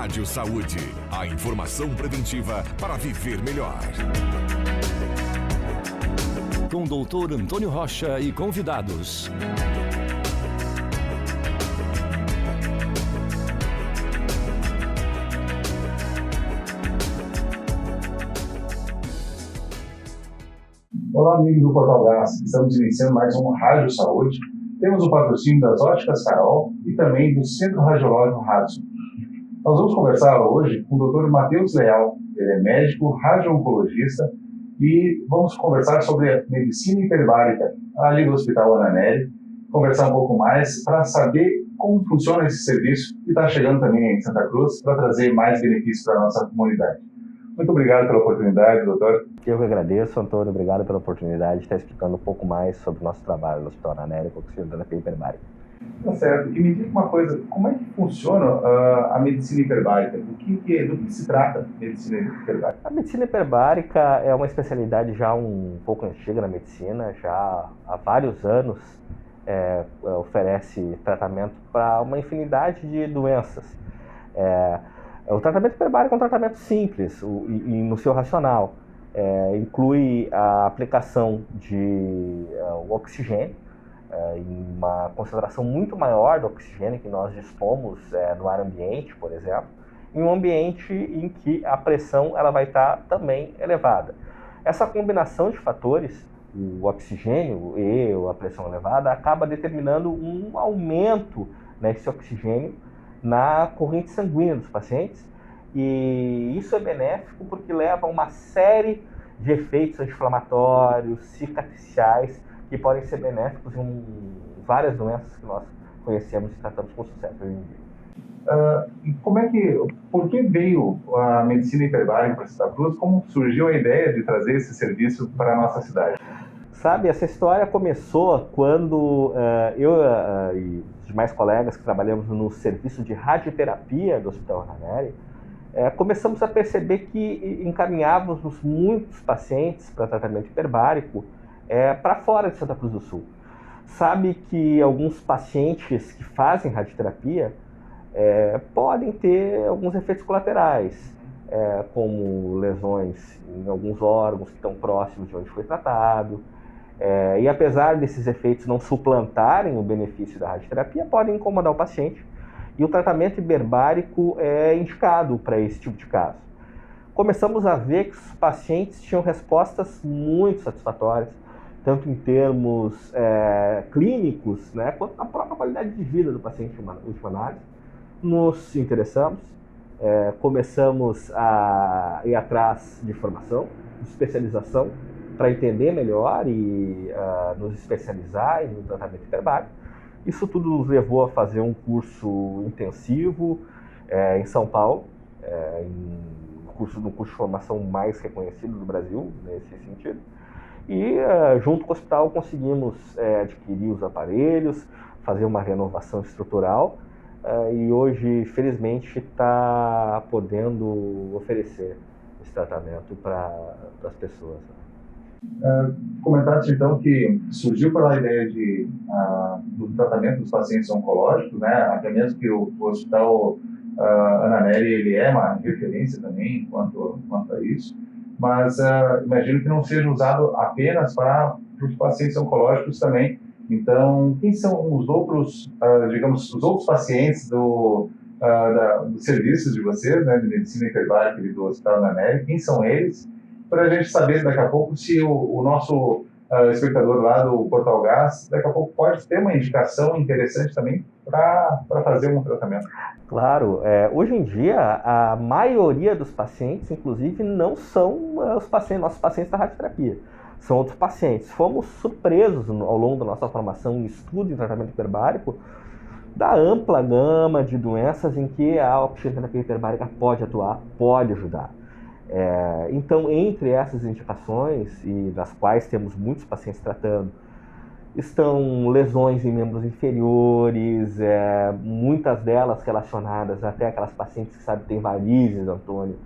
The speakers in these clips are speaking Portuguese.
Rádio Saúde, a informação preventiva para viver melhor. Com o Dr. Antônio Rocha e convidados. Olá, amigos do Portal Gás. Estamos iniciando mais um Rádio Saúde. Temos o patrocínio das Óticas Carol e também do Centro Radiológico Hudson. Nós vamos conversar hoje com o Dr. Matheus Leal. Ele é médico radio-oncologista e vamos conversar sobre a medicina hiperbárica ali do Hospital Ana Nery. Conversar um pouco mais para saber como funciona esse serviço que está chegando também em Santa Cruz para trazer mais benefícios para a nossa comunidade. Muito obrigado pela oportunidade, doutor. Eu que agradeço, Antônio. Obrigado pela oportunidade de estar explicando um pouco mais sobre o nosso trabalho no Hospital Ana Nery com a terapia hiperbárica. Tá certo. E me diga uma coisa, como é que funciona a medicina hiperbárica? Do que se trata a medicina hiperbárica? A medicina hiperbárica é uma especialidade já um pouco antiga na medicina, já há vários anos oferece tratamento para uma infinidade de doenças. O tratamento hiperbárico é um tratamento simples e no seu racional. Inclui a aplicação de oxigênio, em uma concentração muito maior do oxigênio que nós dispomos no ar ambiente, por exemplo, em um ambiente em que a pressão ela vai estar também elevada. Essa combinação de fatores, o oxigênio e a pressão elevada, acaba determinando um aumento nesse oxigênio na corrente sanguínea dos pacientes, e isso é benéfico porque leva a uma série de efeitos anti-inflamatórios, cicatriciais, que podem ser benéficos em várias doenças que nós conhecemos e tratamos com sucesso hoje em dia. Por que veio a medicina hiperbárica para Santa Cruz? Como surgiu a ideia de trazer esse serviço para a nossa cidade? Sabe, essa história começou quando eu e os demais colegas que trabalhamos no serviço de radioterapia do Hospital Ana Nery, começamos a perceber que encaminhávamos muitos pacientes para tratamento hiperbárico para fora de Santa Cruz do Sul. Sabe que alguns pacientes que fazem radioterapia podem ter alguns efeitos colaterais, como lesões em alguns órgãos que estão próximos de onde foi tratado. E apesar desses efeitos não suplantarem o benefício da radioterapia, podem incomodar o paciente. E o tratamento hiperbárico é indicado para esse tipo de caso. Começamos a ver que os pacientes tinham respostas muito satisfatórias, tanto em termos clínicos, né, quanto na própria qualidade de vida do paciente em última análise. Nos interessamos, começamos a ir atrás de formação, de especialização, para entender melhor e nos especializar no tratamento hiperbárico. Isso tudo nos levou a fazer um curso intensivo em São Paulo, no curso de formação mais reconhecido do Brasil, nesse sentido. E junto com o hospital conseguimos adquirir os aparelhos, fazer uma renovação estrutural e hoje, felizmente, está podendo oferecer esse tratamento para as pessoas. Comentaste então que surgiu pela ideia do tratamento dos pacientes oncológicos, né? Até mesmo que o Hospital Ana Nery ele é uma referência também quanto a isso, mas imagino que não seja usado apenas para os pacientes oncológicos também. Então, quem são os outros, os outros pacientes dos serviços de vocês, né, de medicina hiperbárica do Hospital Ana Nery? Quem são eles? Para a gente saber daqui a pouco se o nosso espectador lá do Portal Gás, daqui a pouco pode ter uma indicação interessante também para fazer um tratamento. Claro, hoje em dia a maioria dos pacientes, inclusive, não são nossos pacientes da radioterapia, são outros pacientes. Fomos surpresos ao longo da nossa formação em estudo em tratamento hiperbárico da ampla gama de doenças em que a oxigenoterapia hiperbárica pode atuar, pode ajudar. Então, entre essas indicações, e das quais temos muitos pacientes tratando, estão lesões em membros inferiores, muitas delas relacionadas até aquelas pacientes que sabem que têm varizes, Antônio.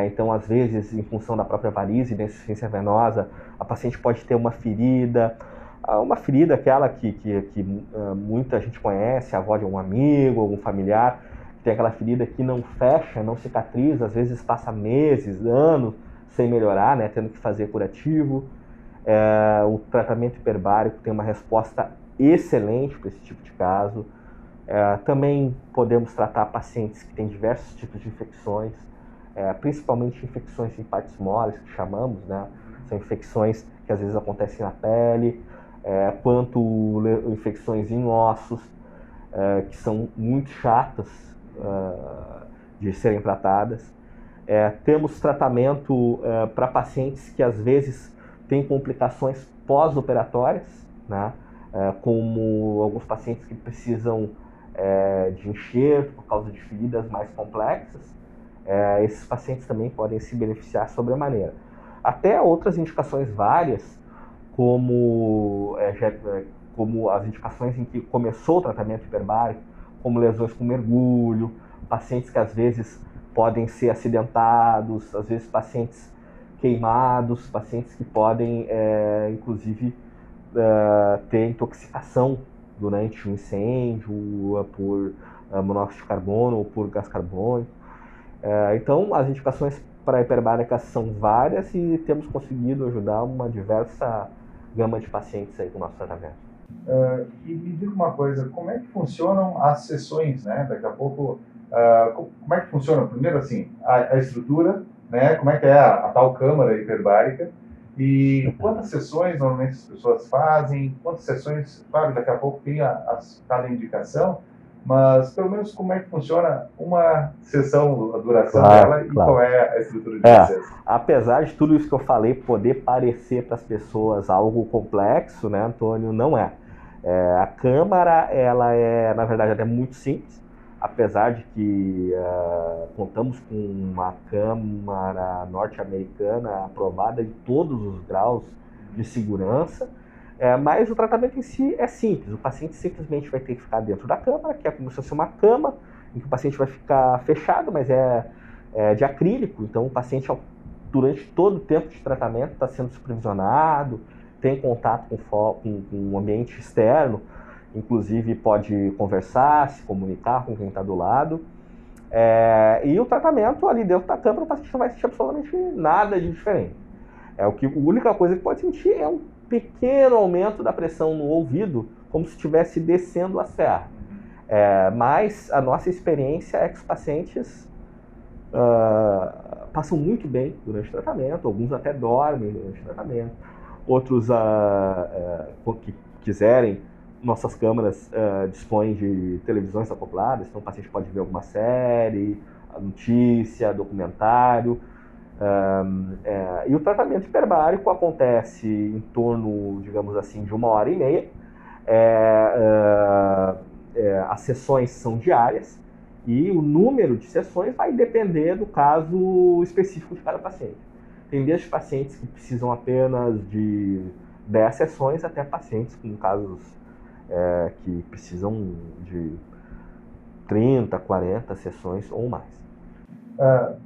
Então, às vezes, em função da própria varize e da insuficiência venosa, a paciente pode ter uma ferida aquela que muita gente conhece, a avó de um amigo, algum familiar, que tem aquela ferida que não fecha, não cicatriza, às vezes passa meses, anos sem melhorar, né, tendo que fazer curativo. O tratamento hiperbárico tem uma resposta excelente para esse tipo de caso. Também podemos tratar pacientes que têm diversos tipos de infecções, principalmente infecções em partes moles, que chamamos, né? São infecções que às vezes acontecem na pele, quanto infecções em ossos, que são muito chatas de serem tratadas. Temos tratamento para pacientes que às vezes têm complicações pós-operatórias, né? Como alguns pacientes que precisam de enxerto por causa de feridas mais complexas. Esses pacientes também podem se beneficiar sobremaneira. Até outras indicações várias, como as indicações em que começou o tratamento hiperbárico, como lesões com mergulho, pacientes que às vezes podem ser acidentados, às vezes pacientes queimados, pacientes que podem, inclusive, ter intoxicação durante um incêndio por monóxido de carbono ou por gás carbônico. Então, as indicações para hiperbáricas são várias e temos conseguido ajudar uma diversa gama de pacientes aí com o nosso tratamento. E me diga uma coisa, como é que funcionam as sessões, né? Daqui a pouco, como é que funciona? Primeiro, assim, a estrutura, né? Como é que é a tal câmara hiperbárica? E quantas sessões normalmente as pessoas fazem? Quantas sessões, claro, daqui a pouco tem cada indicação, mas pelo menos como é que funciona uma sessão, a duração dela e qual é a estrutura de vocês? Apesar de tudo isso que eu falei poder parecer para as pessoas algo complexo, né, Antônio, não é. A câmara, ela na verdade, até muito simples, apesar de que contamos com uma câmara norte-americana aprovada em todos os graus de segurança, mas o tratamento em si é simples. O paciente simplesmente vai ter que ficar dentro da câmara, que é como se fosse uma cama, em que o paciente vai ficar fechado, mas é de acrílico, então o paciente, durante todo o tempo de tratamento, está sendo supervisionado, tem contato com o ambiente externo, inclusive pode conversar, se comunicar com quem está do lado. E o tratamento ali dentro da câmara, o paciente não vai sentir absolutamente nada de diferente. A única coisa que pode sentir é um pequeno aumento da pressão no ouvido, como se estivesse descendo a serra. Mas a nossa experiência é que os pacientes passam muito bem durante o tratamento, alguns até dormem durante o tratamento, outros que quiserem, nossas câmaras dispõem de televisões acopladas, então o paciente pode ver alguma série, notícia, documentário. E o tratamento hiperbárico acontece em torno, digamos assim, de 1h30. As sessões são diárias e o número de sessões vai depender do caso específico de cada paciente. Tem desde pacientes que precisam apenas de 10 sessões até pacientes com casos que precisam de 30, 40 sessões ou mais.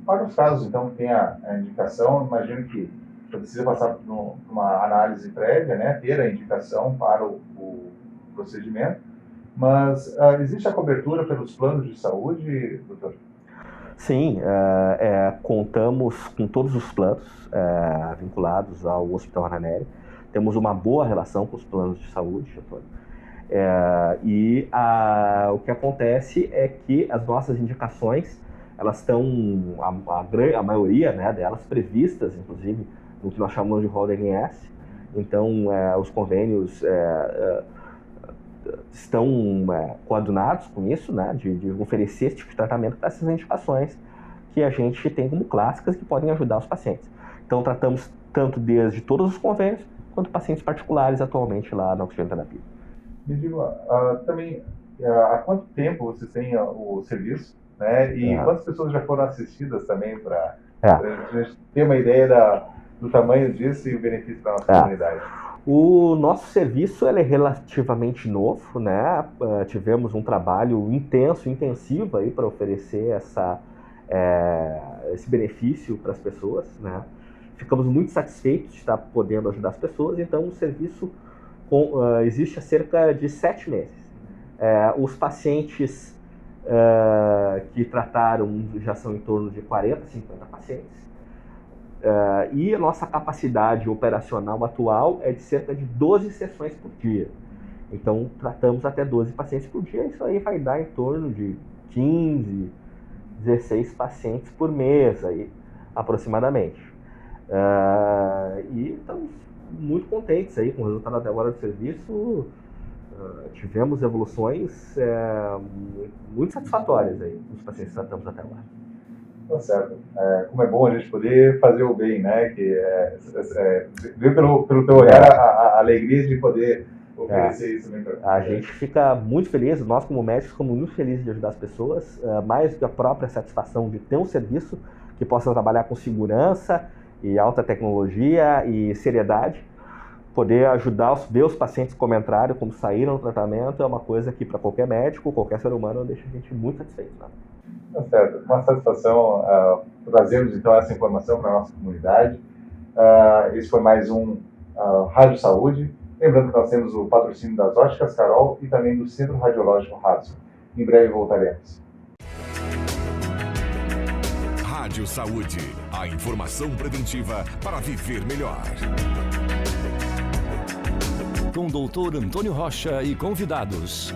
Para os casos, então, que tem a indicação, imagino que precisa passar por uma análise prévia, né, ter a indicação para o procedimento, mas existe a cobertura pelos planos de saúde, doutor? Sim, contamos com todos os planos vinculados ao Hospital Ananeri. Temos uma boa relação com os planos de saúde, doutor. O que acontece é que as nossas indicações, elas estão, a maioria, né, delas previstas, inclusive, no que nós chamamos de rol da ANS. Então, os convênios estão coadunados com isso, né, de oferecer esse tipo de tratamento para essas indicações que a gente tem como clássicas que podem ajudar os pacientes. Então, tratamos tanto desde todos os convênios, quanto pacientes particulares atualmente lá na Oxigenoterapia. Me diga, também, há quanto tempo vocês têm o serviço, né? E quantas pessoas já foram assistidas também para a gente ter uma ideia do tamanho disso e o benefício para a nossa comunidade? O nosso serviço é relativamente novo, né? Tivemos um trabalho intensivo aí para oferecer esse benefício para as pessoas, né? Ficamos muito satisfeitos de estar podendo ajudar as pessoas, então o serviço existe há cerca de 7 meses. Os pacientes que trataram, já são em torno de 40, 50 pacientes. E a nossa capacidade operacional atual é de cerca de 12 sessões por dia. Então, tratamos até 12 pacientes por dia, isso aí vai dar em torno de 15, 16 pacientes por mês, aí, aproximadamente. E estamos muito contentes aí com o resultado até agora do serviço. Tivemos evoluções muito satisfatórias aí dos pacientes que tratamos até agora. Tá certo. Como é bom a gente poder fazer o bem, né? Que ver pelo teu olhar a alegria de poder oferecer isso também para a gente fica muito feliz, nós como médicos ficamos muito felizes de ajudar as pessoas, mais do que a própria satisfação de ter um serviço que possa trabalhar com segurança e alta tecnologia e seriedade. Poder ajudar, ver os pacientes comentarem como saíram do tratamento é uma coisa que para qualquer médico, qualquer ser humano, deixa a gente muito satisfeito. Né? Tá certo. Uma satisfação trazermos então essa informação para a nossa comunidade. Esse foi mais um Rádio Saúde. Lembrando que nós temos o patrocínio das Óticas Carol e também do Centro Radiológico Hudson. Em breve voltaremos. Rádio Saúde, a informação preventiva para viver melhor. Com o Dr. Antônio Rocha e convidados.